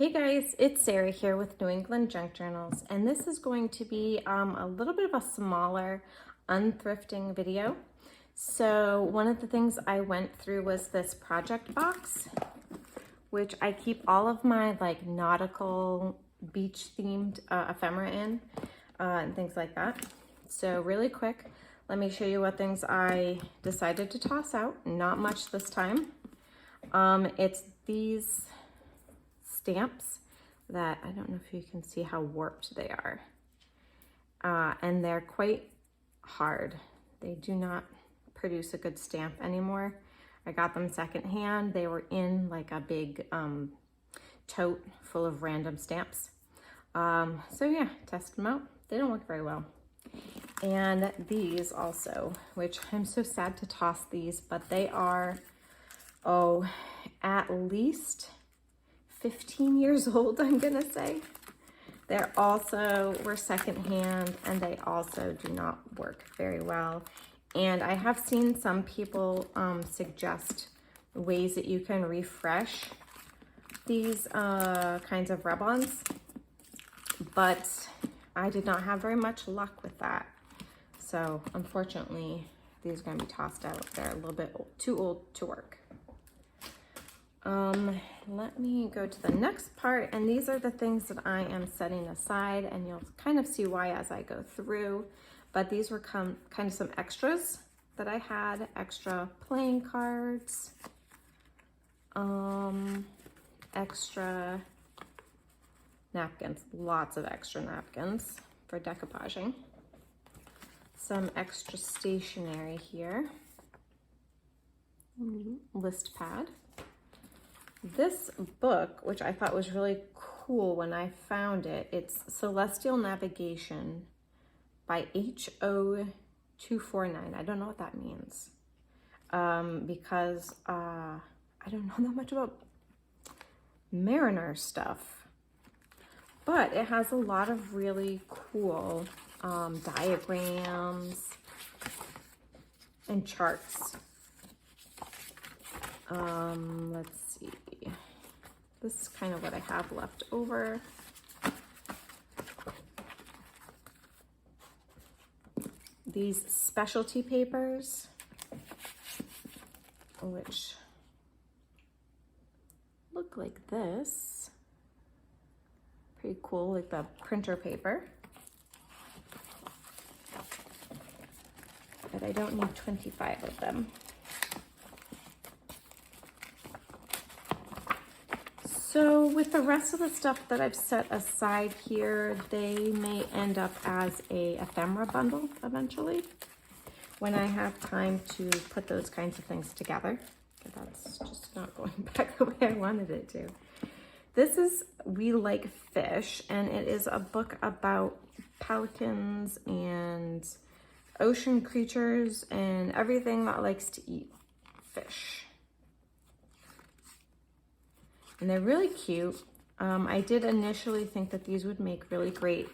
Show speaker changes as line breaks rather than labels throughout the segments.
Hey guys, it's Sarah here with New England Junk Journals, and this is going to be a little bit of a smaller unthrifting video. So one of the things I went through was this project box, which I keep all of my like nautical beach themed ephemera in and things like that. So really quick, let me show you what things I decided to toss out. Not much this time. It's these stamps that I don't know if you can see how warped they are. And they're quite hard. They do not produce a good stamp anymore. I got them secondhand. They were in like a big tote full of random stamps. So yeah, test them out. They don't work very well. And these also, which I'm so sad to toss these, but they are, at least 15 years old, I'm gonna say. They're also, were secondhand, and they also do not work very well. And I have seen some people suggest ways that you can refresh these kinds of rub-ons, but I did not have very much luck with that. So unfortunately, these are gonna be tossed out. They're a little bit too old to work. Let me go to the next part, and these are the things that I am setting aside, and you'll kind of see why as I go through. But these were kind of some extras that I had, extra playing cards, extra napkins, lots of extra napkins for decoupaging, some extra stationery here, list pad. This book, which I thought was really cool when I found it, it's Celestial Navigation by HO249. I don't know what that means because I don't know that much about mariner stuff, but it has a lot of really cool diagrams and charts. Let's see. This is kind of what I have left over. These specialty papers, which look like this. Pretty cool, like the printer paper. But I don't need 25 of them. So with the rest of the stuff that I've set aside here, they may end up as a ephemera bundle eventually when I have time to put those kinds of things together. But that's just not going back the way I wanted it to. This is We Like Fish, and it is a book about pelicans and ocean creatures and everything that likes to eat fish. And they're really cute. I did initially think that these would make really great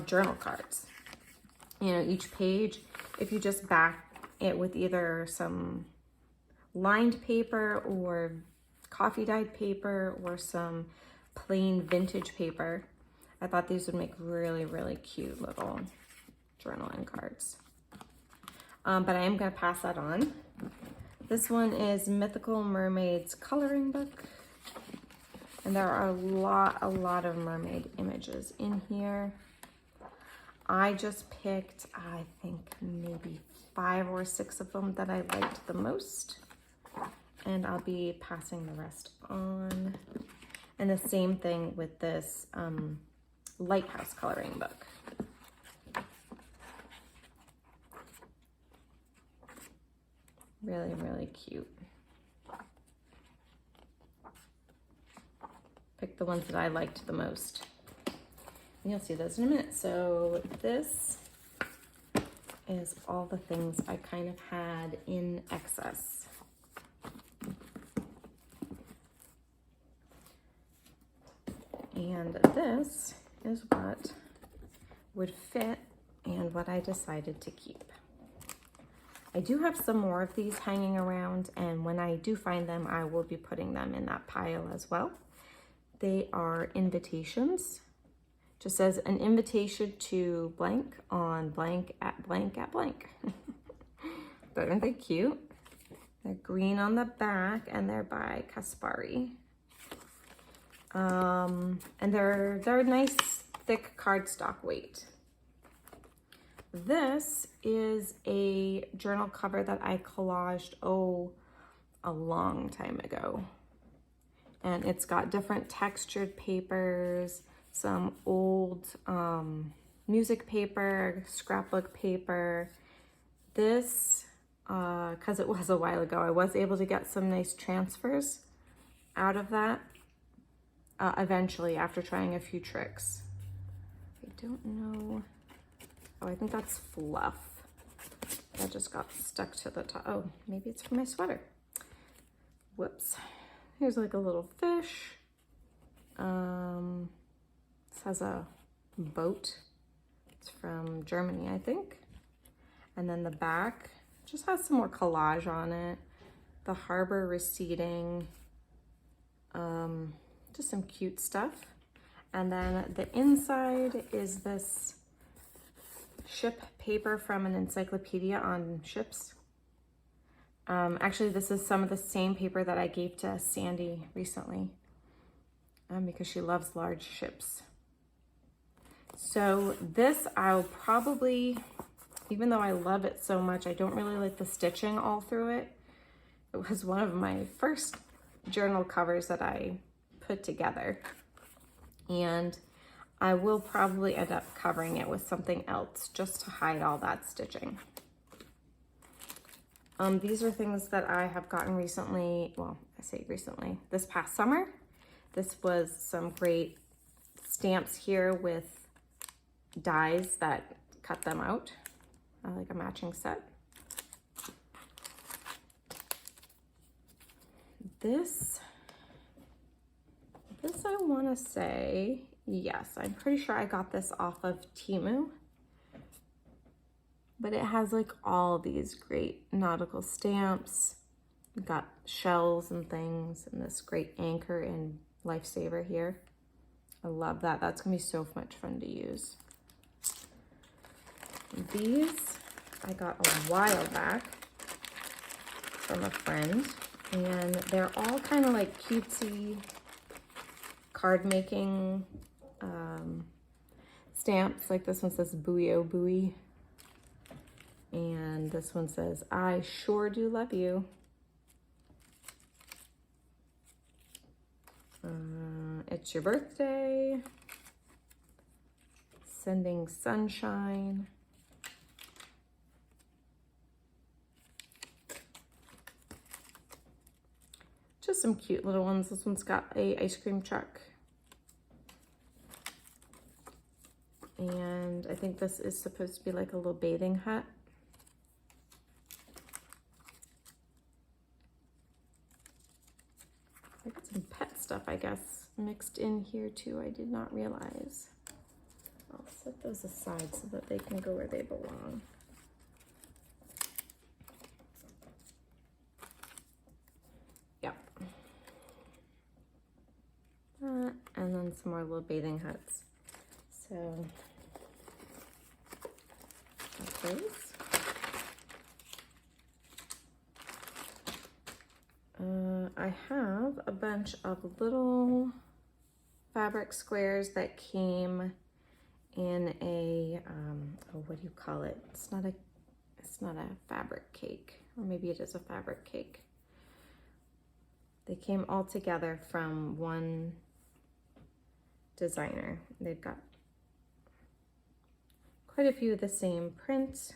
journal cards. You know, each page, if you just back it with either some lined paper or coffee dyed paper or some plain vintage paper, I thought these would make really, really cute little journaling cards. But I am gonna pass that on. This one is Mythical Mermaids coloring book. And there are a lot of mermaid images in here. I just picked, I think, maybe 5 or 6 of them that I liked the most. And I'll be passing the rest on. And the same thing with this lighthouse coloring book. Really, really cute. Pick the ones that I liked the most. And you'll see those in a minute. So this is all the things I kind of had in excess. And this is what would fit and what I decided to keep. I do have some more of these hanging around, and when I do find them, I will be putting them in that pile as well. They are invitations. Just says an invitation to blank on blank at blank at blank. But aren't they cute? They're green on the back and they're by Kaspari. And they're a nice thick cardstock weight. This is a journal cover that I collaged, a long time ago. And it's got different textured papers, some old music paper, scrapbook paper. This, because it was a while ago, I was able to get some nice transfers out of that eventually after trying a few tricks. I don't know. Oh, I think that's fluff. That just got stuck to the top. Oh, maybe it's for my sweater. Whoops. Here's like a little fish. This has a boat. It's from Germany, I think. And then the back just has some more collage on it. The harbor receding. Just some cute stuff. And then the inside is this ship paper from an encyclopedia on ships. Actually, this is some of the same paper that I gave to Sandy recently because she loves large ships. So this I'll probably, even though I love it so much, I don't really like the stitching all through it. It was one of my first journal covers that I put together. And I will probably end up covering it with something else just to hide all that stitching. These are things that I have gotten recently, well, I say recently, this past summer. This was some great stamps here with dies that cut them out, like a matching set. This I want to say, yes, I'm pretty sure I got this off of Temu. But it has like all these great nautical stamps. We've got shells and things, and this great anchor and lifesaver here. I love that. That's gonna be so much fun to use. These I got a while back from a friend, and they're all kind of like cutesy card making stamps. Like this one says buoy oh buoy. And this one says, I sure do love you. It's your birthday. Sending sunshine. Just some cute little ones. This one's got a ice cream truck. And I think this is supposed to be like a little bathing hut. I got some pet stuff, I guess, mixed in here too. I did not realize. I'll set those aside so that they can go where they belong. Yep. And then some more little bathing huts. So, got those. I have a bunch of little fabric squares that came in a, oh, what do you call it? It's not a fabric cake, or maybe it is a fabric cake. They came all together from one designer. They've got quite a few of the same print.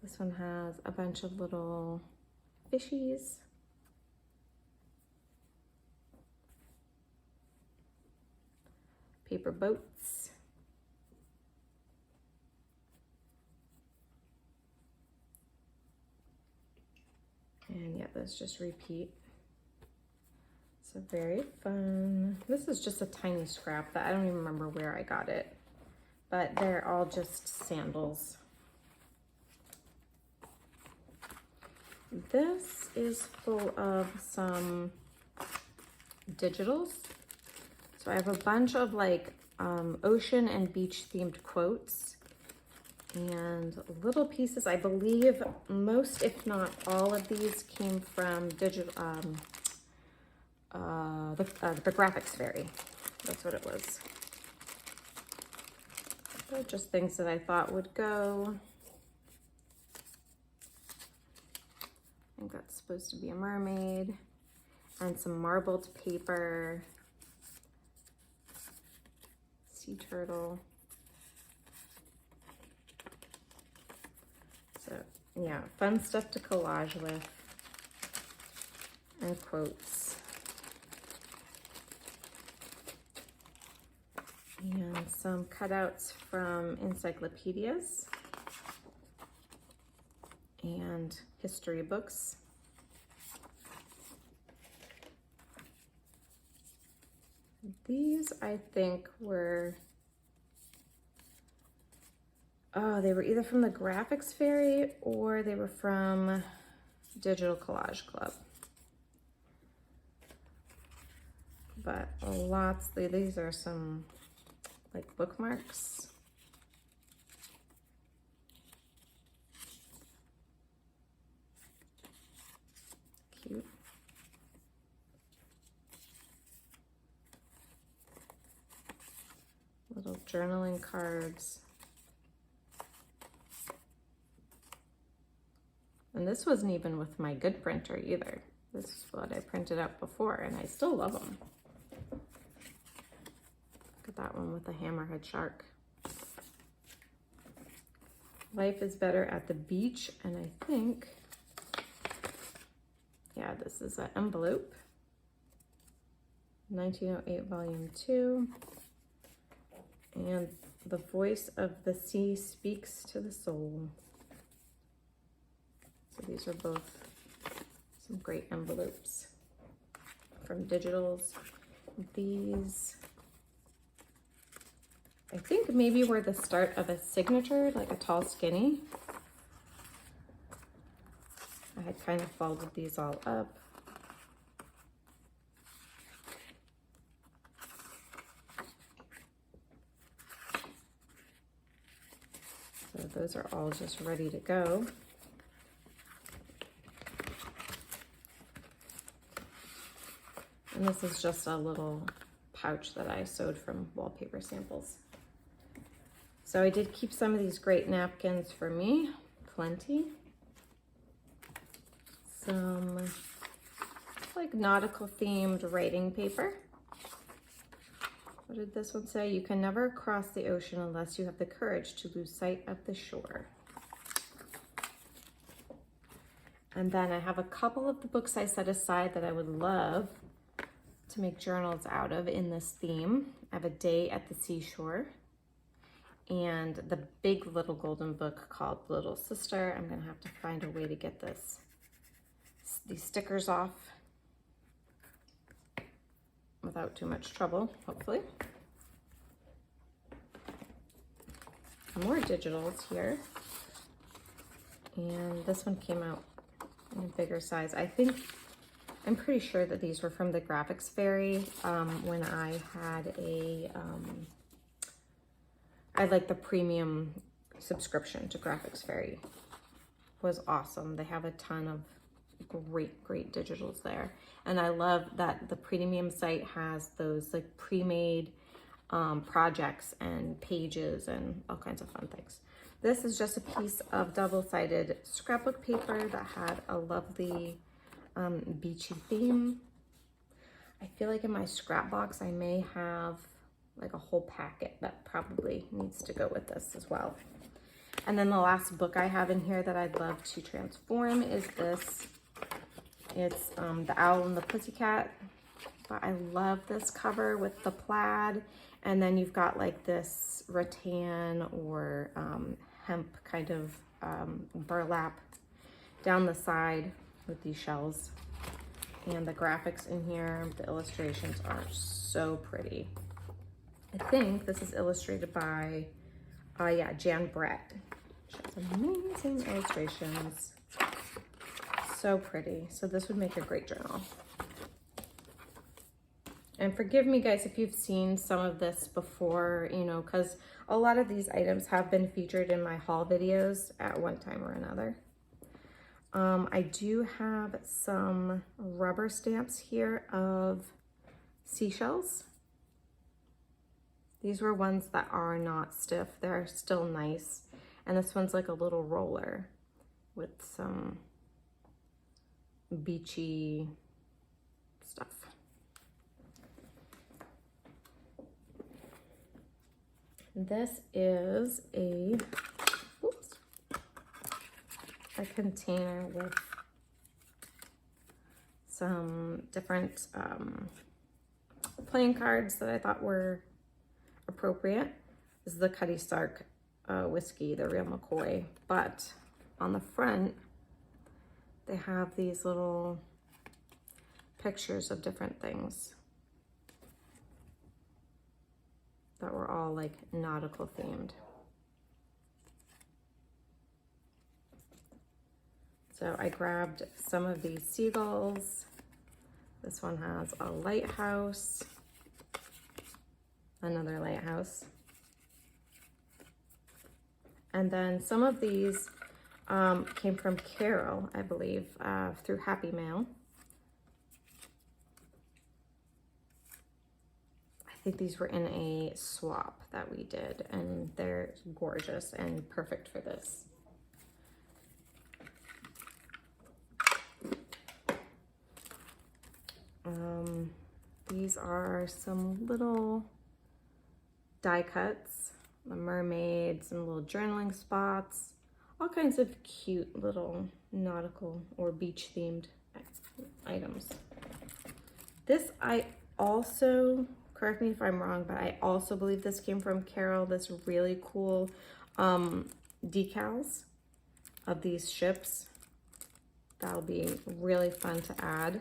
This one has a bunch of little fishies. Paper boats. And yeah, those just repeat. So very fun. This is just a tiny scrap that I don't even remember where I got it, but they're all just sandals. This is full of some digitals. So I have a bunch of like ocean and beach themed quotes and little pieces. I believe most, if not all of these came from digital, the Graphics Fairy. That's what it was. So just things that I thought would go. I think that's supposed to be a mermaid. And some marbled paper. Sea turtle. So yeah, fun stuff to collage with. And quotes. And some cutouts from encyclopedias and history books. These, I think, were, oh, they were either from the Graphics Fairy or they were from Digital Collage Club. But lots, these are some like bookmarks. Cute. Little journaling cards. And this wasn't even with my good printer either. This is what I printed out before, and I still love them. Look at that one with the hammerhead shark. Life is better at the beach, and I think, yeah, this is an envelope. 1908 volume 2. And the voice of the sea speaks to the soul. So these are both some great envelopes from digitals. These, I think maybe were the start of a signature, like a tall skinny. I had kind of folded these all up. So those are all just ready to go. And this is just a little pouch that I sewed from wallpaper samples. So I did keep some of these great napkins for me, plenty. Some like nautical themed writing paper. What did this one say? You can never cross the ocean unless you have the courage to lose sight of the shore. And then I have a couple of the books I set aside that I would love to make journals out of in this theme. I have A Day at the Seashore and the big little golden book called Little Sister. I'm gonna have to find a way to get these stickers off without too much trouble, hopefully. More digitals here. And this one came out in a bigger size. I'm pretty sure that these were from the Graphics Fairy when I had I like the premium subscription to Graphics Fairy. It was awesome. They have a ton of great digitals there. And I love that the premium site has those like pre-made projects and pages and all kinds of fun things. This is just a piece of double-sided scrapbook paper that had a lovely beachy theme. I feel like in my scrap box I may have like a whole packet that probably needs to go with this as well. And then the last book I have in here that I'd love to transform is this. It's The Owl and the Pussycat. But I love this cover with the plaid, and then you've got like this rattan or hemp kind of burlap down the side with these shells. And the graphics in here, the illustrations are so pretty. I think this is illustrated by, Jan Brett. She has amazing illustrations. So pretty. So this would make a great journal. And forgive me guys if you've seen some of this before, you know, because a lot of these items have been featured in my haul videos at one time or another. I do have some rubber stamps here of seashells. These were ones that are not stiff. They're still nice. And this one's like a little roller with some beachy stuff. This is a container with some different playing cards that I thought were appropriate. This is the Cuddy Stark whiskey, the Real McCoy, but on the front they have these little pictures of different things that were all like nautical themed. So I grabbed some of these seagulls. This one has a lighthouse, another lighthouse. And then some of these came from Carol, I believe, through Happy Mail. I think these were in a swap that we did, and they're gorgeous and perfect for this. These are some little die cuts, the mermaids, some little journaling spots, all kinds of cute little nautical or beach themed items. This I also, correct me if I'm wrong, but I also believe this came from Carol, this really cool decals of these ships. That'll be really fun to add.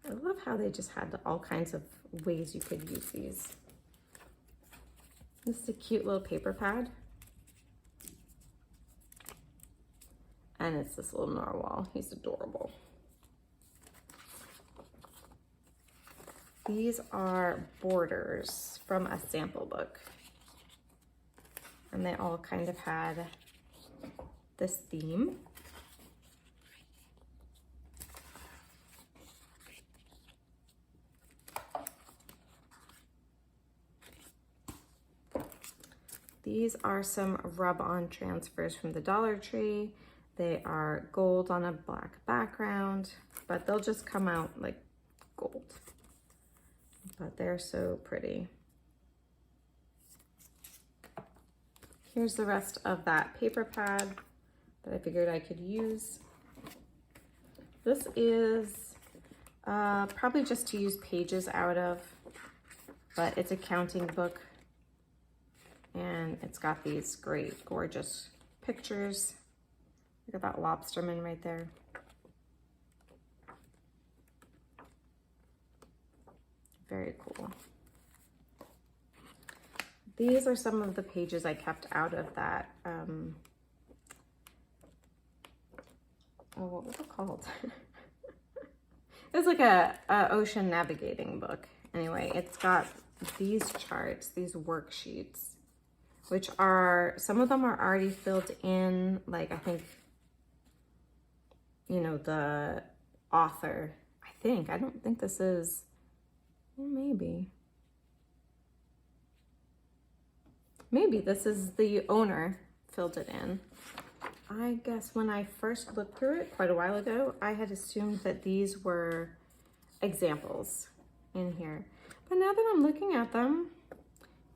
I love how they just had all kinds of ways you could use these. This is a cute little paper pad. And it's this little narwhal. He's adorable. These are borders from a sample book. And they all kind of had this theme. These are some rub-on transfers from the Dollar Tree. They are gold on a black background, but they'll just come out like gold. But they're so pretty. Here's the rest of that paper pad that I figured I could use. This is probably just to use pages out of, but it's a counting book. And it's got these great, gorgeous pictures. Look at that lobsterman right there. Very cool. These are some of the pages I kept out of that, oh, what was it called? It's like a ocean navigating book. Anyway, it's got these charts, these worksheets, which are, some of them are already filled in, like I think, you know, the author, I don't think this is, well, maybe this is the owner filled it in. I guess when I first looked through it quite a while ago, I had assumed that these were examples in here. But now that I'm looking at them,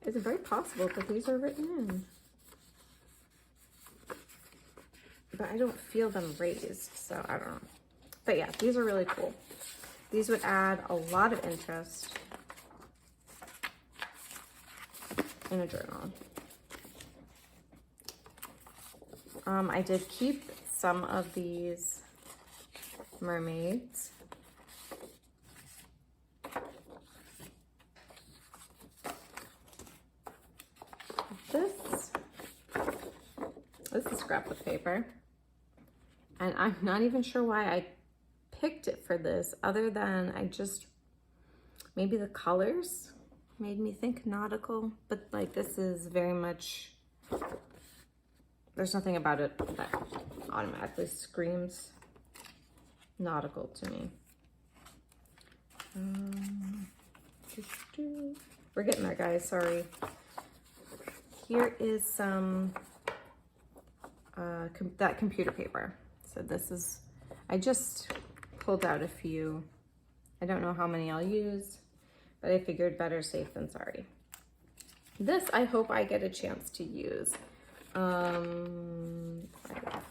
it's very possible that these are written in. But I don't feel them raised, so I don't know. But yeah, these are really cool. These would add a lot of interest in a journal. I did keep some of these mermaids. This is scrapbook paper, and I'm not even sure why I picked it for this other than maybe the colors made me think nautical, but like this is very much, there's nothing about it that automatically screams nautical to me. We're getting there, guys, sorry. Here is some, that computer paper. So this is, I just pulled out a few. I don't know how many I'll use, but I figured better safe than sorry. This, I hope I get a chance to use. If I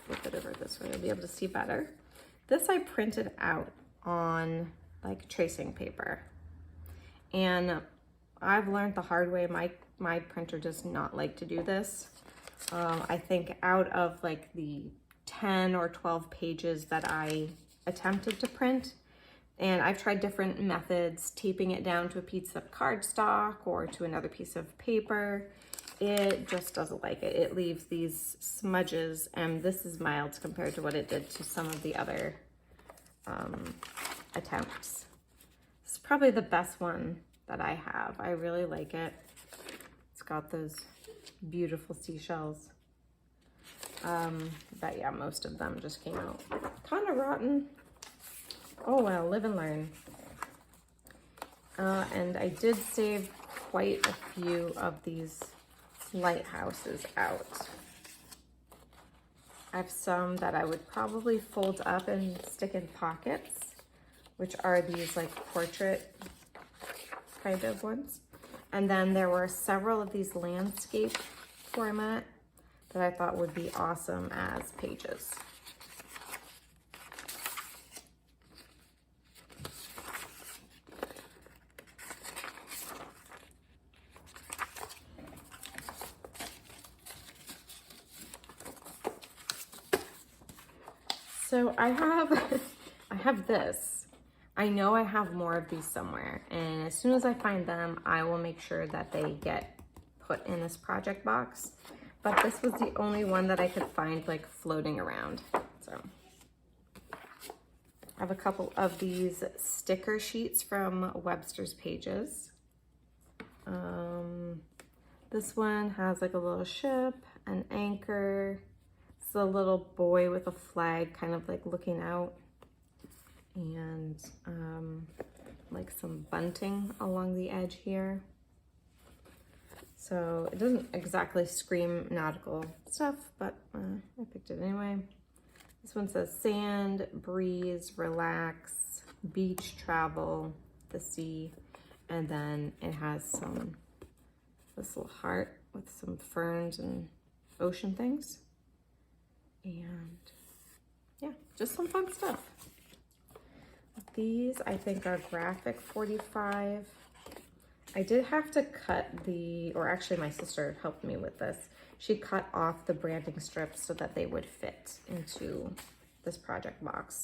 flip it over this way, I'll be able to see better. This I printed out on like tracing paper. And I've learned the hard way, my printer does not like to do this. I think out of like the 10 or 12 pages that I attempted to print, and I've tried different methods, taping it down to a piece of cardstock or to another piece of paper, it just doesn't like it. It leaves these smudges, and this is mild compared to what it did to some of the other attempts. This is probably the best one that I have. I really like it. It's got those beautiful seashells. But yeah, most of them just came out kind of rotten. Oh well, live and learn. And I did save quite a few of these lighthouses out. I have some that I would probably fold up and stick in pockets, which are these like portrait kind of ones. And then there were several of these landscape format that I thought would be awesome as pages. So I have this. I know I have more of these somewhere, and as soon as I find them, I will make sure that they get put in this project box. But this was the only one that I could find like floating around. So I have a couple of these sticker sheets from Webster's Pages. This one has like a little ship, an anchor. It's a little boy with a flag kind of like looking out, and like some bunting along the edge here. So it doesn't exactly scream nautical stuff, but I picked it anyway. This one says sand, breeze, relax, beach, travel, the sea, and then it has this little heart with some ferns and ocean things. And yeah, just some fun stuff. These I think are graphic 45. I did have to cut or actually my sister helped me with this. She cut off the branding strips so that they would fit into this project box.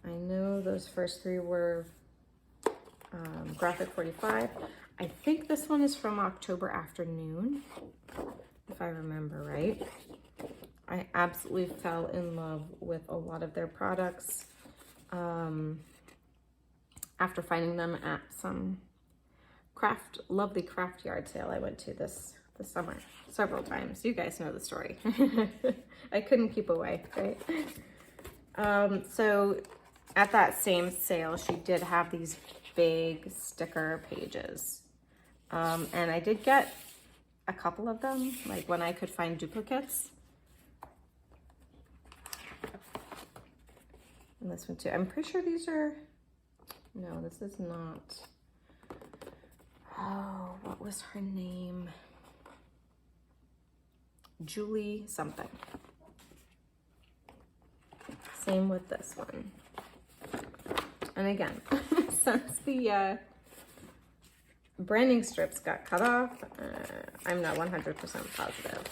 I know those first three were graphic 45. I think this one is from October Afternoon, if I remember right. I absolutely fell in love with a lot of their products after finding them at some lovely craft yard sale I went to this summer several times. You guys know the story. I couldn't keep away, right? So at that same sale, she did have these big sticker pages. And I did get a couple of them, like when I could find duplicates. And this one too. I'm pretty sure these are, no, this is not. Oh, what was her name? Julie something. Same with this one. And again, since the branding strips got cut off, I'm not 100% positive.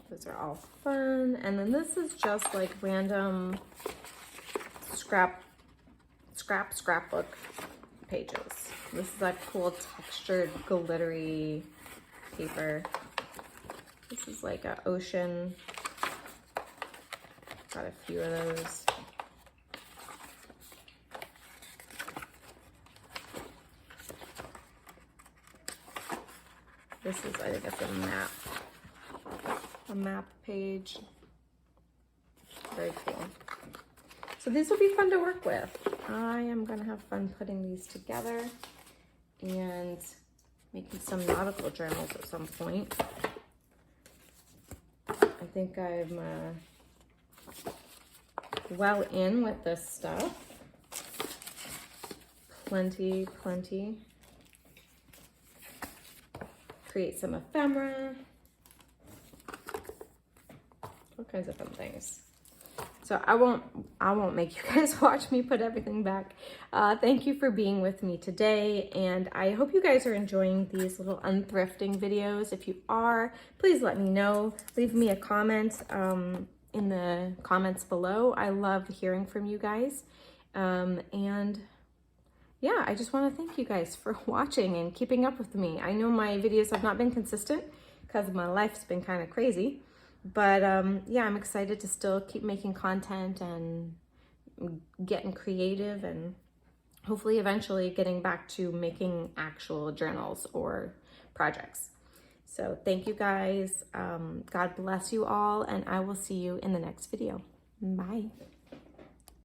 But those are all fun. And then this is just like random scrapbook pages. This is like cool textured glittery paper. This is like an ocean. Got a few of those. This is, I think it's a map page. Very cool. So these will be fun to work with. I am gonna have fun putting these together and making some nautical journals at some point. I think I'm well in with this stuff. Plenty. Create some ephemera. All kinds of fun things. So I won't make you guys watch me put everything back. Thank you for being with me today, and I hope you guys are enjoying these little unthrifting videos. If you are, please let me know. Leave me a comment in the comments below. I love hearing from you guys. And yeah, I just want to thank you guys for watching and keeping up with me. I know my videos have not been consistent because my life's been kind of crazy. But yeah, I'm excited to still keep making content and getting creative and hopefully eventually getting back to making actual journals or projects. So thank you guys. God bless you all, and I will see you in the next video. Bye.